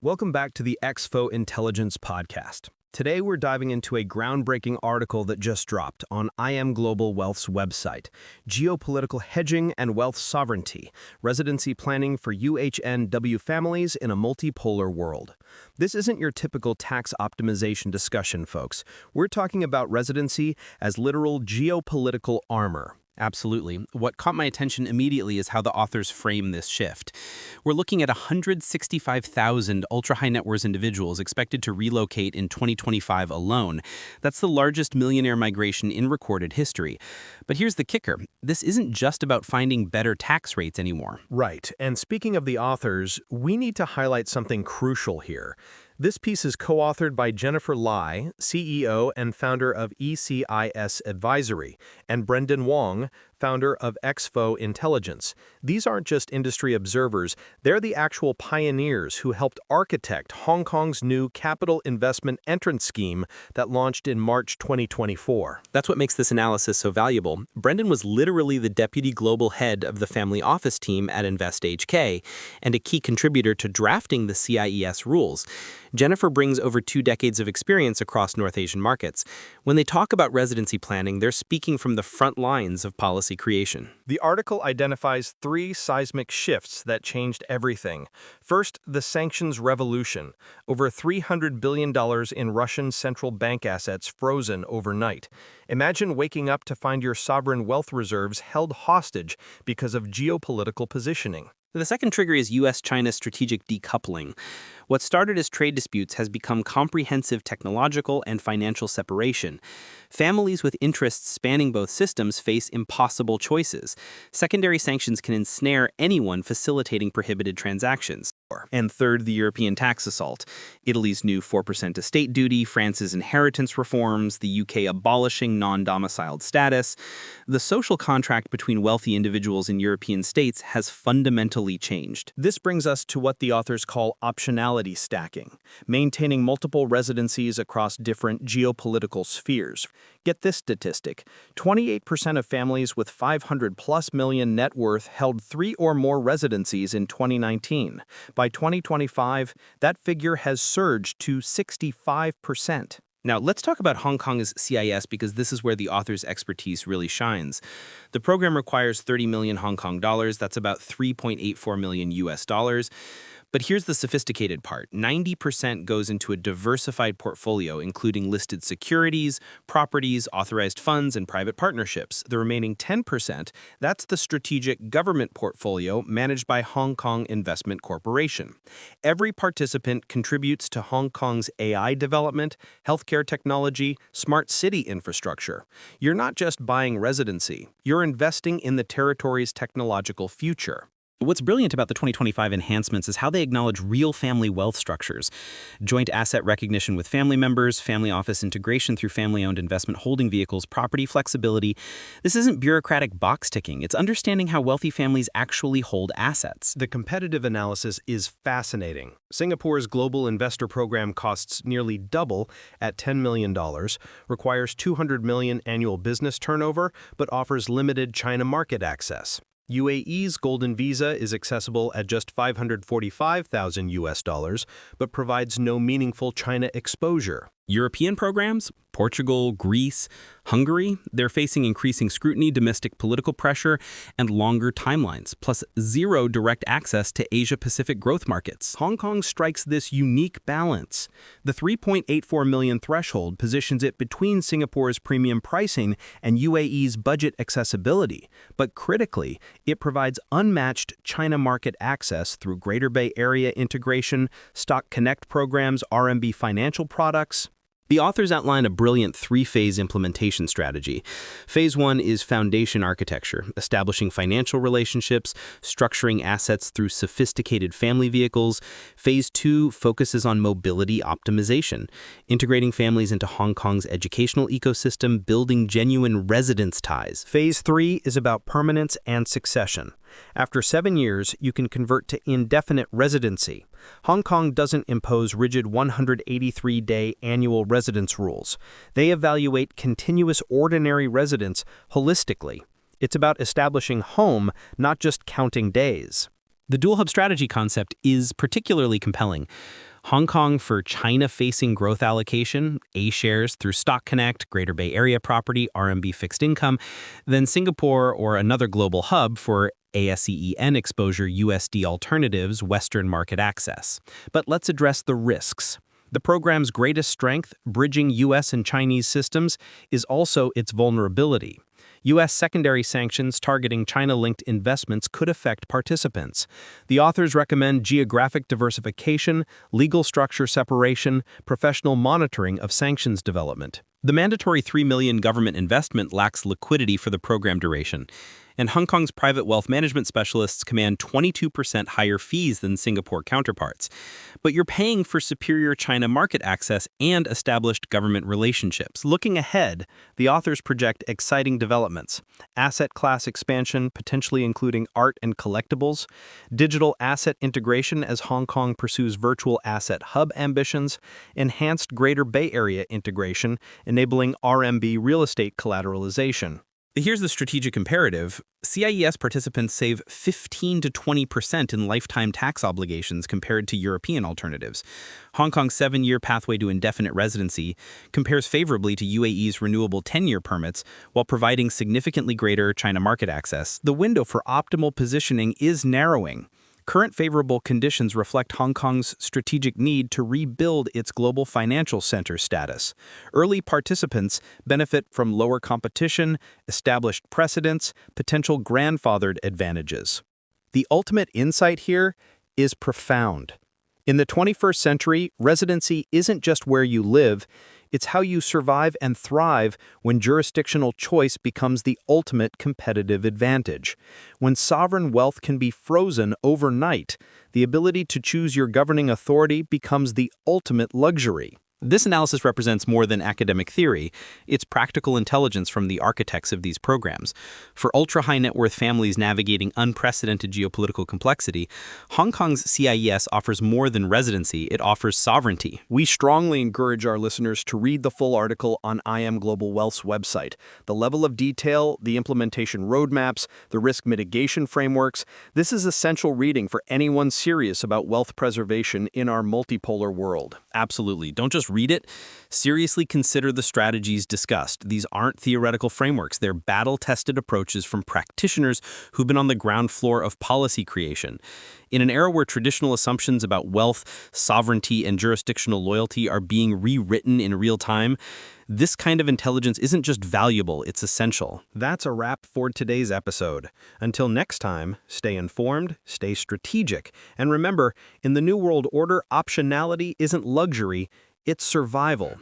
Welcome back to the XFO Intelligence Podcast. Today we're diving into a groundbreaking article that just dropped on IM Global Wealth's website, Geopolitical Hedging and Wealth Sovereignty, Residency Planning for UHNW Families in a Multipolar World. This isn't your typical tax optimization discussion, folks. We're talking about residency as literal geopolitical armor. Absolutely. What caught my attention immediately is how the authors frame this shift. We're looking at 165,000 ultra-high net worth individuals expected to relocate in 2025 alone. That's the largest millionaire migration in recorded history. But here's the kicker. This isn't just about finding better tax rates anymore. Right. And speaking of the authors, we need to highlight something crucial here. This piece is co-authored by Jennifer Lai, CEO and founder of ECIS Advisory, and Brendon Wong, founder of XFO Intelligence. These aren't just industry observers, they're the actual pioneers who helped architect Hong Kong's new capital investment entrant scheme that launched in March 2024. That's what makes this analysis so valuable. Brendon was literally the deputy global head of the family office team at InvestHK and a key contributor to drafting the CIES rules. Jennifer brings over 2 decades of experience across North Asian markets. When they talk about residency planning, they're speaking from the front lines of policy creation. The article identifies 3 seismic shifts that changed everything. First, the sanctions revolution. Over $300 billion in Russian central bank assets frozen overnight. Imagine waking up to find your sovereign wealth reserves held hostage because of geopolitical positioning. The second trigger is U.S.-China strategic decoupling. What started as trade disputes has become comprehensive technological and financial separation. Families with interests spanning both systems face impossible choices. Secondary sanctions can ensnare anyone facilitating prohibited transactions. And third, the European tax assault. Italy's new 4% estate duty, France's inheritance reforms, the UK abolishing non-domiciled status. The social contract between wealthy individuals in European states has fundamentally changed. This brings us to what the authors call optionality stacking, maintaining multiple residencies across different geopolitical spheres. Get this statistic, 28% of families with 500+ million net worth held 3 or more residencies in 2019. By 2025, that figure has surged to 65%. Now, let's talk about Hong Kong's CIES because this is where the author's expertise really shines. The program requires 30 million Hong Kong dollars, that's about 3.84 million US dollars. But here's the sophisticated part. 90% goes into a diversified portfolio, including listed securities, properties, authorized funds, and private partnerships. The remaining 10%, that's the strategic government portfolio managed by Hong Kong Investment Corporation. Every participant contributes to Hong Kong's AI development, healthcare technology, smart city infrastructure. You're not just buying residency, you're investing in the territory's technological future. What's brilliant about the 2025 enhancements is how they acknowledge real family wealth structures. Joint asset recognition with family members, family office integration through family-owned investment holding vehicles, property flexibility. This isn't bureaucratic box ticking. It's understanding how wealthy families actually hold assets. The competitive analysis is fascinating. Singapore's global investor program costs nearly double at $10 million, requires $200 million annual business turnover, but offers limited China market access. UAE's Golden Visa is accessible at just $545,000 US dollars, but provides no meaningful China exposure. European programs, Portugal, Greece, Hungary, they're facing increasing scrutiny, domestic political pressure, and longer timelines, plus zero direct access to Asia-Pacific growth markets. Hong Kong strikes this unique balance. The 3.84 million threshold positions it between Singapore's premium pricing and UAE's budget accessibility, but critically, it provides unmatched China market access through Greater Bay Area integration, Stock Connect programs, RMB financial products. The authors outline a brilliant 3-phase implementation strategy. Phase 1 is foundation architecture, establishing financial relationships, structuring assets through sophisticated family vehicles. Phase 2 focuses on mobility optimization, integrating families into Hong Kong's educational ecosystem, building genuine residence ties. Phase 3 is about permanence and succession. After 7 years, you can convert to indefinite residency. Hong Kong doesn't impose rigid 183-day annual residence rules. They evaluate continuous ordinary residence holistically. It's about establishing home, not just counting days. The dual hub strategy concept is particularly compelling. Hong Kong for China-facing growth allocation, A shares through Stock Connect, Greater Bay Area property, RMB fixed income, then Singapore or another global hub for ASEAN exposure, USD alternatives, Western market access. But let's address the risks. The program's greatest strength, bridging U.S. and Chinese systems, is also its vulnerability. U.S. secondary sanctions targeting China-linked investments could affect participants. The authors recommend geographic diversification, legal structure separation, professional monitoring of sanctions development. The mandatory $3 million government investment lacks liquidity for the program duration, and Hong Kong's private wealth management specialists command 22% higher fees than Singapore counterparts. But you're paying for superior China market access and established government relationships. Looking ahead, the authors project exciting developments: asset class expansion, potentially including art and collectibles, digital asset integration as Hong Kong pursues virtual asset hub ambitions, enhanced Greater Bay Area integration, enabling RMB real estate collateralization. Here's the strategic imperative. CIES participants save 15 to 20% in lifetime tax obligations compared to European alternatives. Hong Kong's 7-year pathway to indefinite residency compares favorably to UAE's renewable 10-year permits while providing significantly greater China market access. The window for optimal positioning is narrowing. Current favorable conditions reflect Hong Kong's strategic need to rebuild its global financial center status. Early participants benefit from lower competition, established precedents, potential grandfathered advantages. The ultimate insight here is profound. In the 21st century, residency isn't just where you live, it's how you survive and thrive when jurisdictional choice becomes the ultimate competitive advantage. When sovereign wealth can be frozen overnight, the ability to choose your governing authority becomes the ultimate luxury. This analysis represents more than academic theory. It's practical intelligence from the architects of these programs. For ultra-high net worth families navigating unprecedented geopolitical complexity, Hong Kong's CIES offers more than residency, it offers sovereignty. We strongly encourage our listeners to read the full article on IM Global Wealth's website. The level of detail, the implementation roadmaps, the risk mitigation frameworks, this is essential reading for anyone serious about wealth preservation in our multipolar world. Absolutely. Don't just read it. Seriously consider the strategies discussed. These aren't theoretical frameworks. They're battle-tested approaches from practitioners who've been on the ground floor of policy creation. In an era where traditional assumptions about wealth, sovereignty, and jurisdictional loyalty are being rewritten in real time, this kind of intelligence isn't just valuable, it's essential. That's a wrap for today's episode. Until next time, stay informed, stay strategic, and remember, in the New World Order, optionality isn't luxury, it's survival.